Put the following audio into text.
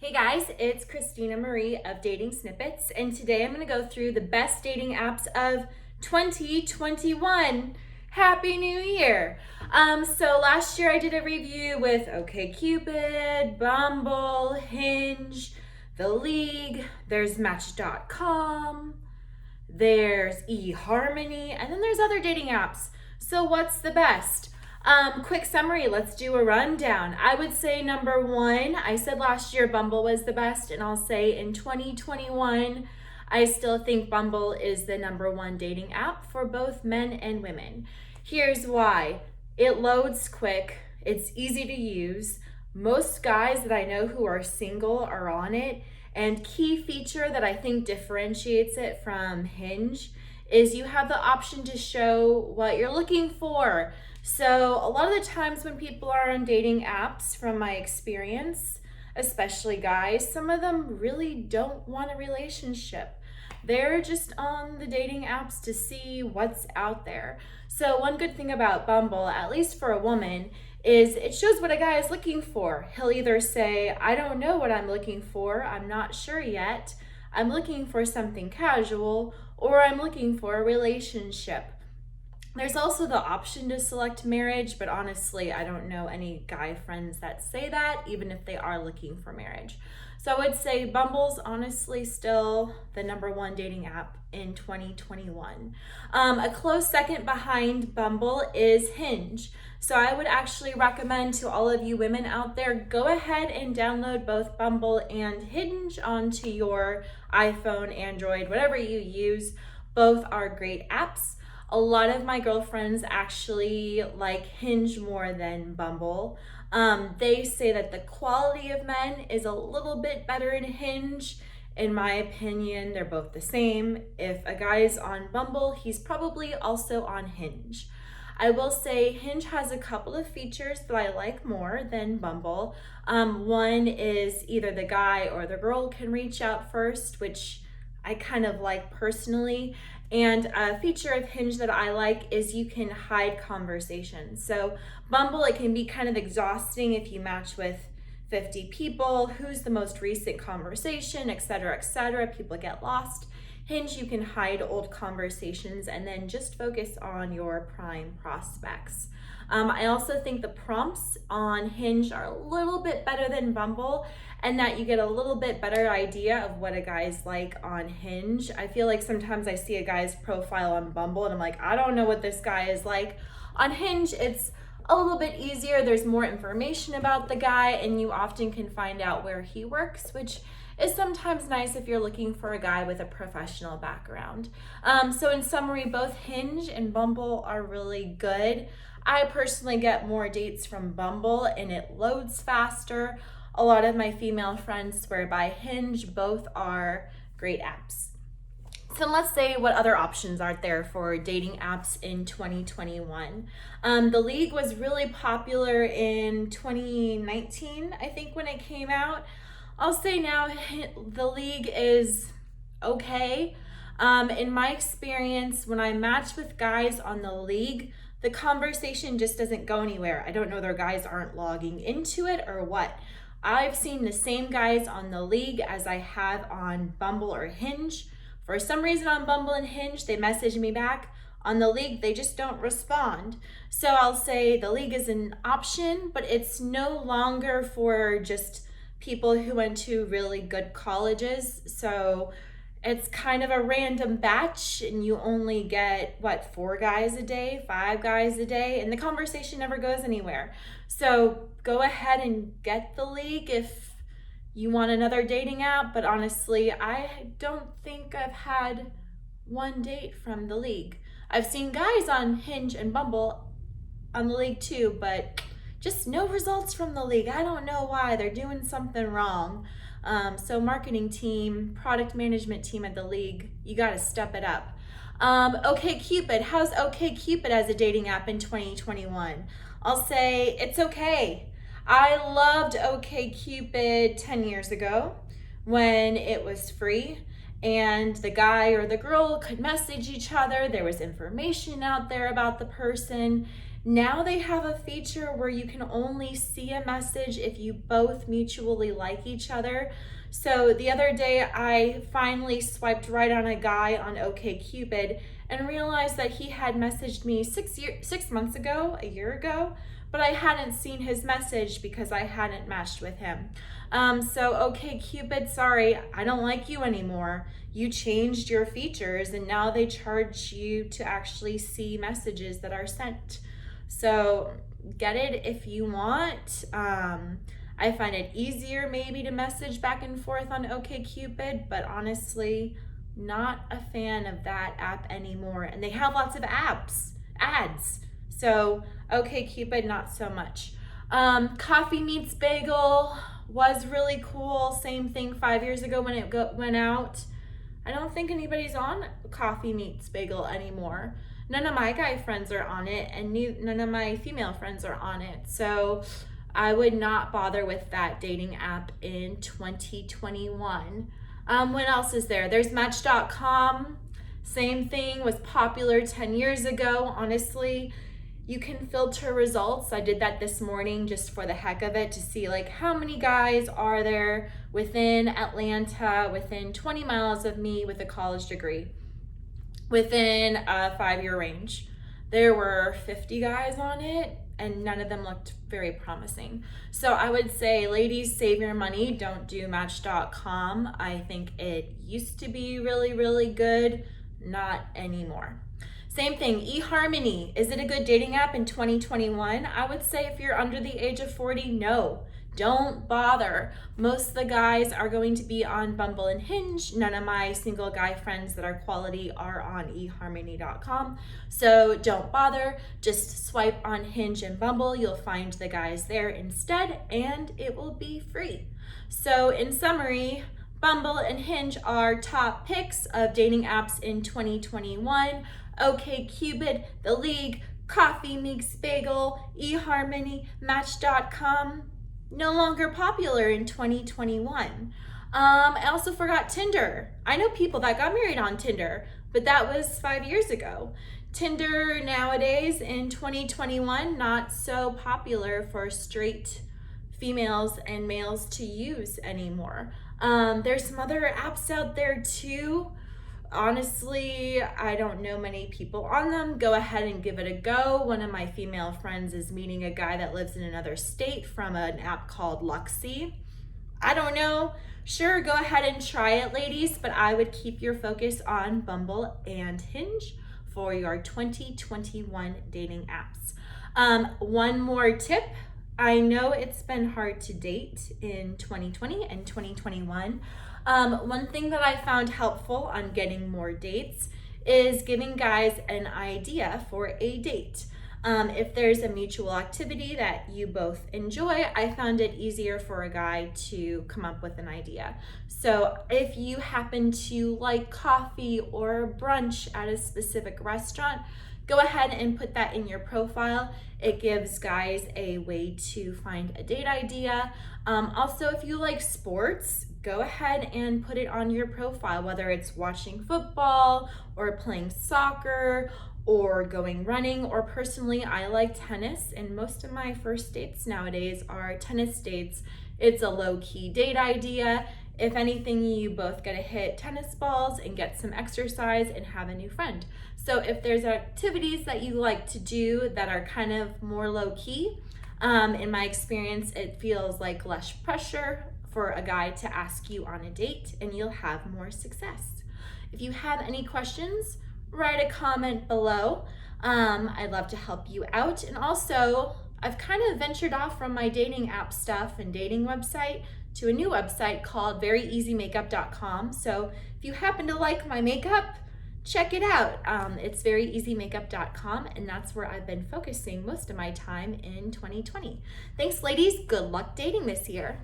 Hey guys, it's Christina Marie of Dating Snippets, and today I'm going to go through the best dating apps of 2021. Happy New Year! So last year I did a review with OkCupid, Bumble, Hinge, The League, there's Match.com, there's eHarmony, and then there's other dating apps. So what's the best? Quick summary, let's do a rundown. I would say number one, I said last year Bumble was the best, and I'll say in 2021, I still think Bumble is the number one dating app for both men and women. Here's why. It loads quick, it's easy to use. Most guys that I know who are single are on it, and key feature that I think differentiates it from Hinge is you have the option to show what you're looking for. So a lot of the times when people are on dating apps, from my experience, especially guys, some of them really don't want a relationship. They're just on the dating apps to see what's out there. So one good thing about Bumble, at least for a woman, is it shows what a guy is looking for. He'll either say, I don't know what I'm looking for, I'm not sure yet, I'm looking for something casual, or I'm looking for a relationship. There's also the option to select marriage, but honestly, I don't know any guy friends that say that, even if they are looking for marriage. So I would say Bumble's honestly still the number one dating app in 2021. A close second behind Bumble is Hinge. So I would actually recommend to all of you women out there, go ahead and download both Bumble and Hinge onto your iPhone, Android, whatever you use. Both are great apps. A lot of my girlfriends actually like Hinge more than Bumble. They say that the quality of men is a little bit better in Hinge. In my opinion, they're both the same. If a guy's on Bumble, he's probably also on Hinge. I will say Hinge has a couple of features that I like more than Bumble. One is either the guy or the girl can reach out first, which I kind of like personally. And a feature of Hinge that I like is you can hide conversations. So Bumble, it can be kind of exhausting if you match with 50 people, who's the most recent conversation, etc., etc. People get lost. Hinge, you can hide old conversations and then just focus on your prime prospects. I also think the prompts on Hinge are a little bit better than Bumble, and that you get a little bit better idea of what a guy's like on Hinge. I feel like sometimes I see a guy's profile on Bumble and I'm like, I don't know what this guy is like. On Hinge, it's a little bit easier. There's more information about the guy, and you often can find out where he works, which is sometimes nice if you're looking for a guy with a professional background. So in summary, both Hinge and Bumble are really good. I personally get more dates from Bumble and it loads faster. A lot of my female friends swear by Hinge. Both are great apps. So let's say what other options are there for dating apps in 2021. The League was really popular in 2019, I think, when it came out. I'll say now The League is okay. In my experience, when I match with guys on The League, the conversation just doesn't go anywhere. I don't know, their guys aren't logging into it or what. I've seen the same guys on The League as I have on Bumble or Hinge. For some reason on Bumble and Hinge, they message me back. On The League, they just don't respond. So I'll say The League is an option, but it's no longer for just people who went to really good colleges. So it's kind of a random batch, and you only get, 4 guys a day, 5 guys a day, and the conversation never goes anywhere. So go ahead and get The League if you want another dating app, but honestly, I don't think I've had one date from The League. I've seen guys on Hinge and Bumble on The League too, but just no results from The League. I don't know why. They're doing something wrong. So marketing team, product management team at The League, you got to step it up. OkCupid. How's OkCupid as a dating app in 2021? I'll say it's okay. I loved OkCupid 10 years ago when it was free and the guy or the girl could message each other. There was information out there about the person. Now they have a feature where you can only see a message if you both mutually like each other. So the other day I finally swiped right on a guy on OkCupid and realized that he had messaged me 6 months ago, a year ago, but I hadn't seen his message because I hadn't matched with him. So OkCupid, sorry, I don't like you anymore. You changed your features and now they charge you to actually see messages that are sent. So get it if you want. I find it easier maybe to message back and forth on OkCupid, but honestly, not a fan of that app anymore. And they have lots of ads. So OkCupid, not so much. Coffee Meets Bagel was really cool. Same thing 5 years ago when it went out. I don't think anybody's on Coffee Meets Bagel anymore. None of my guy friends are on it, and none of my female friends are on it. So I would not bother with that dating app in 2021. What else is there? There's Match.com. Same thing, was popular 10 years ago. Honestly, you can filter results. I did that this morning just for the heck of it to see like how many guys are there within Atlanta, within 20 miles of me with a college degree, within a 5-year range. There were 50 guys on it and none of them looked very promising. So I would say, ladies, save your money. Don't do Match.com. I think it used to be really, really good. Not anymore. Same thing, eHarmony. Is it a good dating app in 2021? I would say if you're under the age of 40, no. Don't bother. Most of the guys are going to be on Bumble and Hinge. None of my single guy friends that are quality are on eHarmony.com. So don't bother. Just swipe on Hinge and Bumble. You'll find the guys there instead, and it will be free. So in summary, Bumble and Hinge are top picks of dating apps in 2021. OkCupid, The League, Coffee Meets Bagel, eHarmony, Match.com, no longer popular in 2021. I also forgot Tinder. I know people that got married on Tinder, but that was 5 years ago. Tinder nowadays in 2021, not so popular for straight females and males to use anymore. There's some other apps out there too. Honestly, I don't know many people on them. Go ahead and give it a go. One of my female friends is meeting a guy that lives in another state from an app called Luxy. I don't know. Sure, go ahead and try it, ladies, but I would keep your focus on Bumble and Hinge for your 2021 dating apps. One more tip. I know it's been hard to date in 2020 and 2021. One thing that I found helpful on getting more dates is giving guys an idea for a date. If there's a mutual activity that you both enjoy, I found it easier for a guy to come up with an idea. So if you happen to like coffee or brunch at a specific restaurant, go ahead and put that in your profile. It gives guys a way to find a date idea. Also, if you like sports, go ahead and put it on your profile, whether it's watching football or playing soccer or going running, or personally, I like tennis, and most of my first dates nowadays are tennis dates. It's a low-key date idea. If anything, you both get to hit tennis balls and get some exercise and have a new friend. So if there's activities that you like to do that are kind of more low-key, in my experience, it feels like less pressure for a guy to ask you on a date, and you'll have more success. If you have any questions, write a comment below. I'd love to help you out. And also, I've kind of ventured off from my dating app stuff and dating website to a new website called veryeasymakeup.com. So if you happen to like my makeup, check it out. It's veryeasymakeup.com, and that's where I've been focusing most of my time in 2020. Thanks, ladies. Good luck dating this year.